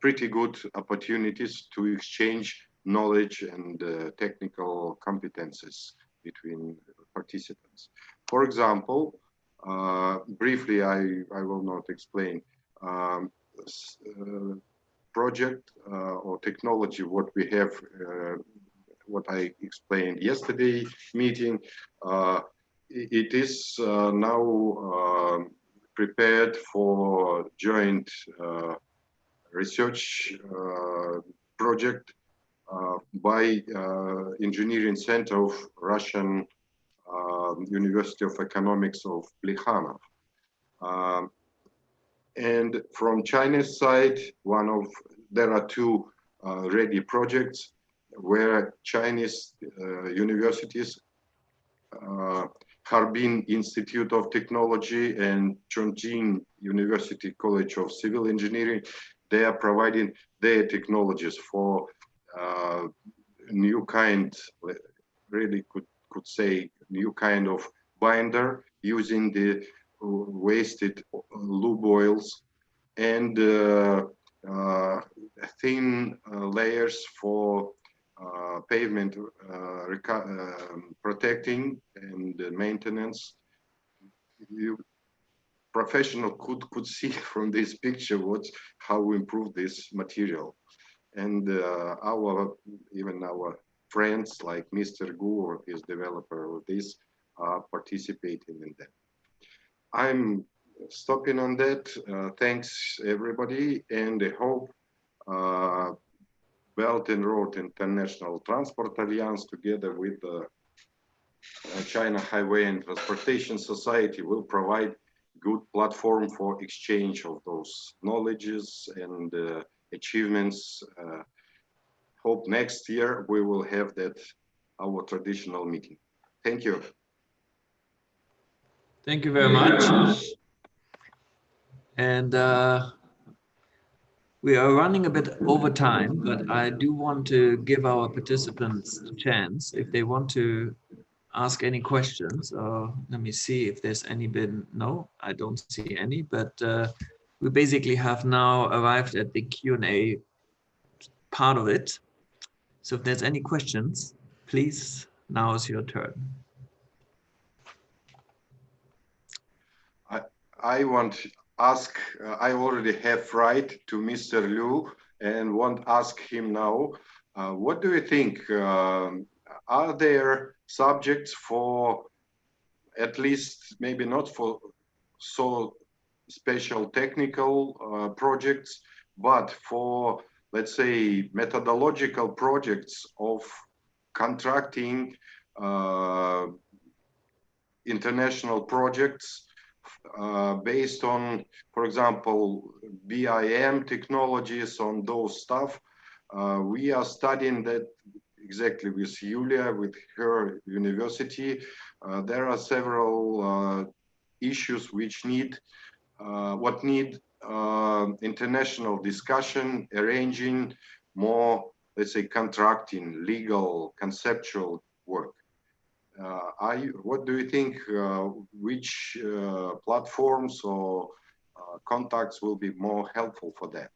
pretty good opportunities to exchange knowledge and technical competences between participants. For example, briefly, I will not explain, project or technology, what we have, what I explained yesterday meeting, it is now prepared for joint research project by Engineering Center of Russian University of Economics of Plekhanov. And from China's side, there are 2 ready projects where Chinese universities, Harbin Institute of Technology and Chongqing University College of Civil Engineering, they are providing their technologies for new kind, really could say new kind of binder using the wasted lube oils and thin layers for pavement protecting and maintenance. Professional could see from this picture how we improve this material, and even our friends like Mr. Gu or his developer of this are participating in that. I'm stopping on that. Thanks everybody, and I hope Belt and Road International Transport Alliance together with the China Highway and Transportation Society will provide good platform for exchange of those knowledges and achievements. Hope next year we will have that our traditional meeting. Thank you. Thank you very much. And we are running a bit over time, but I do want to give our participants a chance if they want to ask any questions. Let me see if there's any been. No, I don't see any, but we basically have now arrived at the Q&A part of it. So if there's any questions, please, now is your turn. I want to ask, I already have right to Mr. Liu and want to ask him now, what do you think? Are there subjects for at least maybe not for so special technical projects, but for, let's say, methodological projects of contracting international projects based on, for example, BIM technologies, on those stuff? We are studying that exactly with Yulia, with her university. There are several issues which need international discussion, arranging more, let's say, contracting, legal, conceptual work. What do you think, which platforms or contacts will be more helpful for that?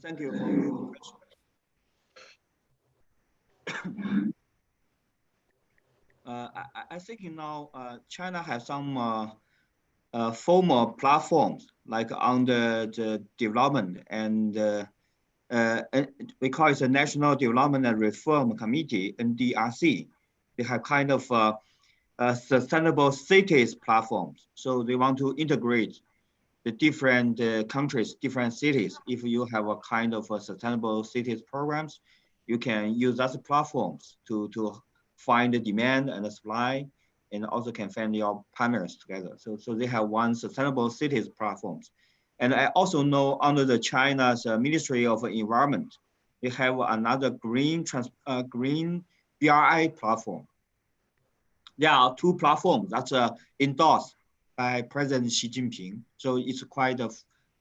Thank you for your question. I think now China has some formal platforms like on the development and we call it the National Development and Reform Committee, NDRC. They have kind of sustainable cities platforms. So they want to integrate the different countries, different cities. If you have a kind of a sustainable cities programs, you can use those platforms to find the demand and the supply, and also can find your partners together. So they have one sustainable cities platforms. And I also know under the China's Ministry of Environment, they have another green BRI platform. There are two platforms that's endorsed by President Xi Jinping. So it's quite of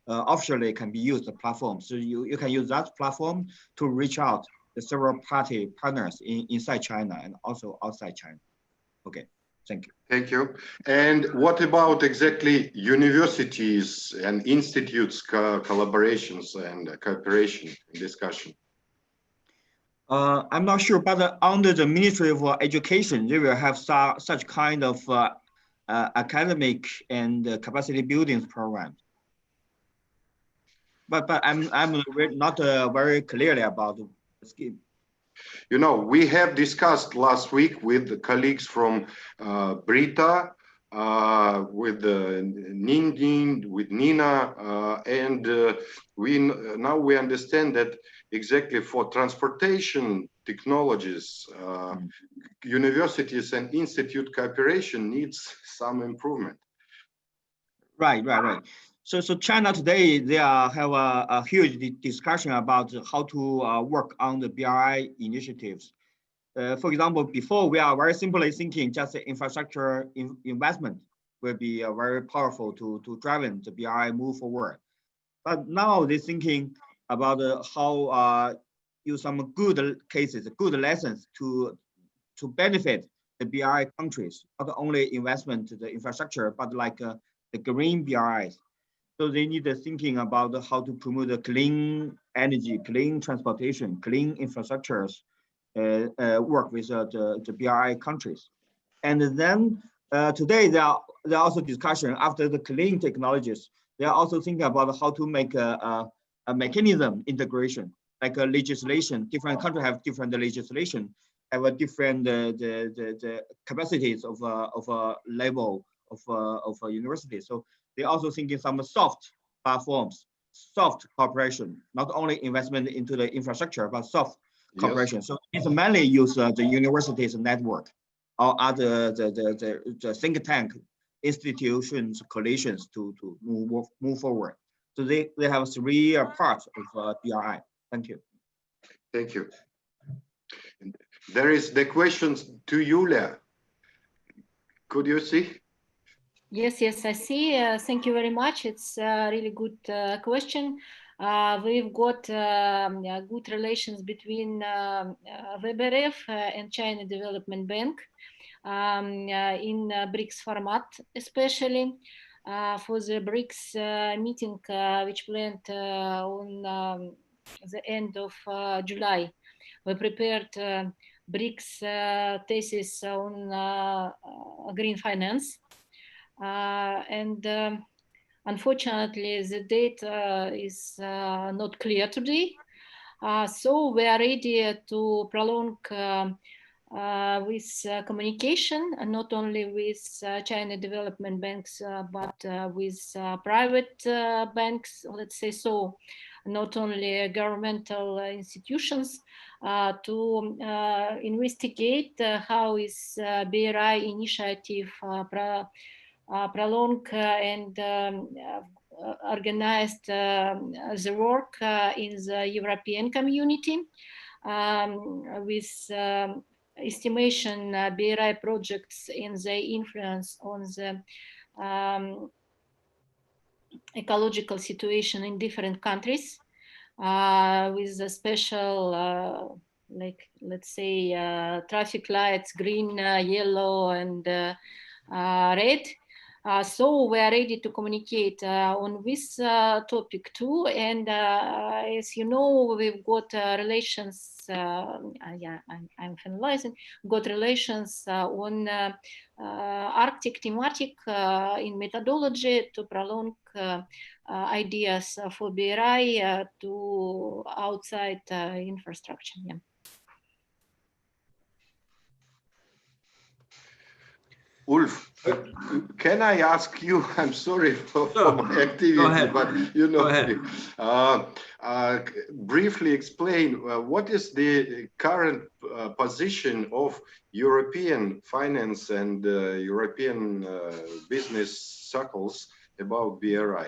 officially can be used the platform. So you can use that platform to reach out the several party partners inside China and also outside China. Okay, thank you. Thank you. And what about exactly universities and institutes collaborations and cooperation and discussion? I'm not sure, but under the Ministry of Education, they will have such kind of academic and capacity building programs. But I'm not very clearly about the scheme. You know, we have discussed last week with the colleagues from BRITA, with Nindin, with Nina, and now we understand that exactly for transportation technologies, universities and institute cooperation needs some improvement. Right. So China today, they have a huge discussion about how to work on the BRI initiatives. For example, before we are very simply thinking just the infrastructure investment will be very powerful to drive the BRI move forward. But now they're thinking about how use some good cases, good lessons to benefit the BRI countries, not only investment the infrastructure, but like the green BRIs. So they need to thinking about how to promote the clean energy, clean transportation, clean infrastructures, work with the BRI countries. And then today there are also discussion after the clean technologies. They are also thinking about how to make a mechanism integration, like a legislation. Different countries have different legislation, have a different the capacities of a level of a university. So they're also thinking some soft platforms, soft cooperation, not only investment into the infrastructure, but soft cooperation. Yes. So it's mainly use the universities network or other the think tank institutions, coalitions to move forward. So they have three parts of BRI. Thank you. Thank you. There is the questions to Yulia. Could you see? Yes, I see. Thank you very much. It's a really good question. We've got good relations between WBRF and China Development Bank in BRICS format, especially for the BRICS meeting, which planned on the end of July. We prepared BRICS thesis on green finance. And unfortunately, the date is not clear today. So we are ready to prolong with communication, and not only with China development banks, but with private banks, let's say so, not only governmental institutions, to investigate how is BRI initiative prolonged and organized the work in the European community with estimation BRI projects in their influence on the ecological situation in different countries with a special like, let's say, traffic lights, green, yellow, and red. So we are ready to communicate on this topic too. And as you know, we've got relations, yeah, I'm finalizing, got relations on Arctic thematic in methodology to prolong ideas for BRI to outside infrastructure. Yeah. Ulf, can I ask you? I'm sorry for my activity, but you know, briefly explain what is the current position of European finance and European business circles about BRI?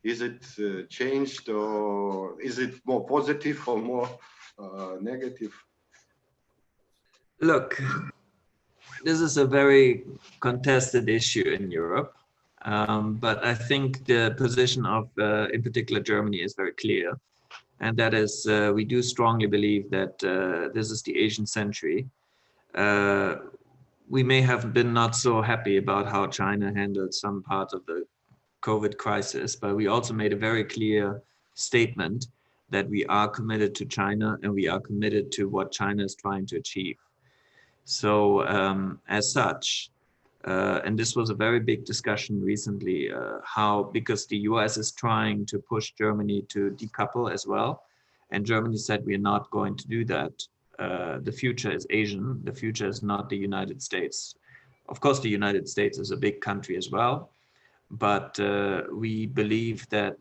Is it changed, or is it more positive or more negative? Look, this is a very contested issue in Europe, but I think the position of, in particular, Germany is very clear. And that is, we do strongly believe that this is the Asian century. We may have been not so happy about how China handled some part of the COVID crisis, but we also made a very clear statement that we are committed to China and we are committed to what China is trying to achieve. So as such, and this was a very big discussion recently, because the US is trying to push Germany to decouple as well. And Germany said, we are not going to do that. The future is Asian. The future is not the United States. Of course, the United States is a big country as well. But we believe that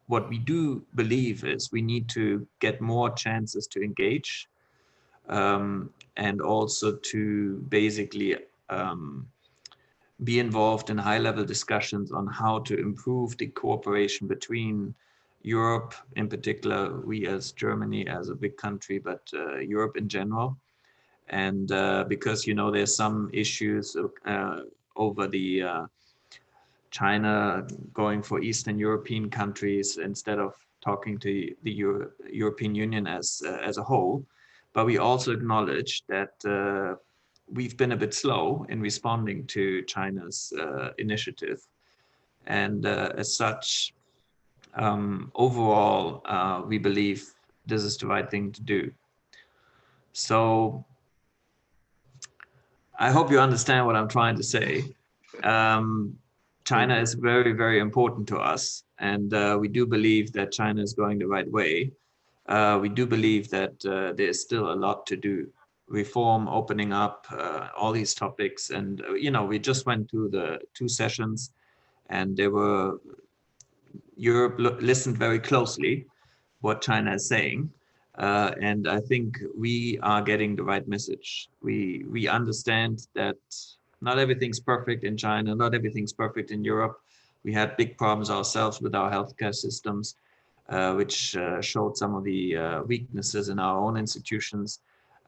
what we do believe is we need to get more chances to engage. And also to basically be involved in high-level discussions on how to improve the cooperation between Europe, in particular, we as Germany as a big country, but Europe in general. And because, you know, there's some issues over the China going for Eastern European countries instead of talking to the European Union as a whole. But we also acknowledge that we've been a bit slow in responding to China's initiative. And as such, overall, we believe this is the right thing to do. So I hope you understand what I'm trying to say. China is very, very important to us. And we do believe that China is going the right way. We do believe that there's still a lot to do. Reform, opening up, all these topics. And, you know, we just went through the 2 sessions and Europe listened very closely what China is saying. And I think we are getting the right message. We understand that not everything's perfect in China, not everything's perfect in Europe. We had big problems ourselves with our healthcare systems, which showed some of the weaknesses in our own institutions.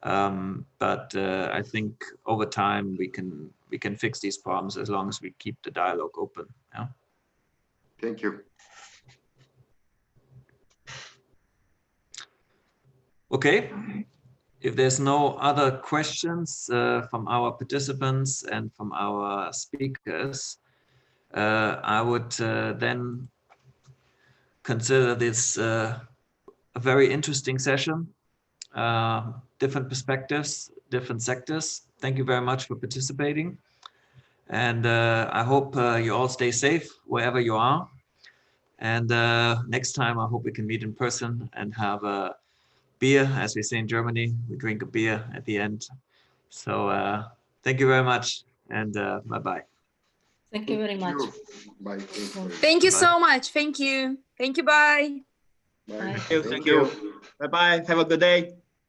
But I think over time we can fix these problems as long as we keep the dialogue open. Yeah. Thank you. Okay. If there's no other questions from our participants and from our speakers, I would then consider this a very interesting session. Different perspectives, different sectors. Thank you very much for participating. And I hope you all stay safe wherever you are. And next time, I hope we can meet in person and have a beer, as we say in Germany. We drink a beer at the end. So thank you very much, and bye-bye. Thank you very much. Bye. Thank you so much. Thank you. Thank you. Bye. Bye. Thank you. Bye-bye. Have a good day.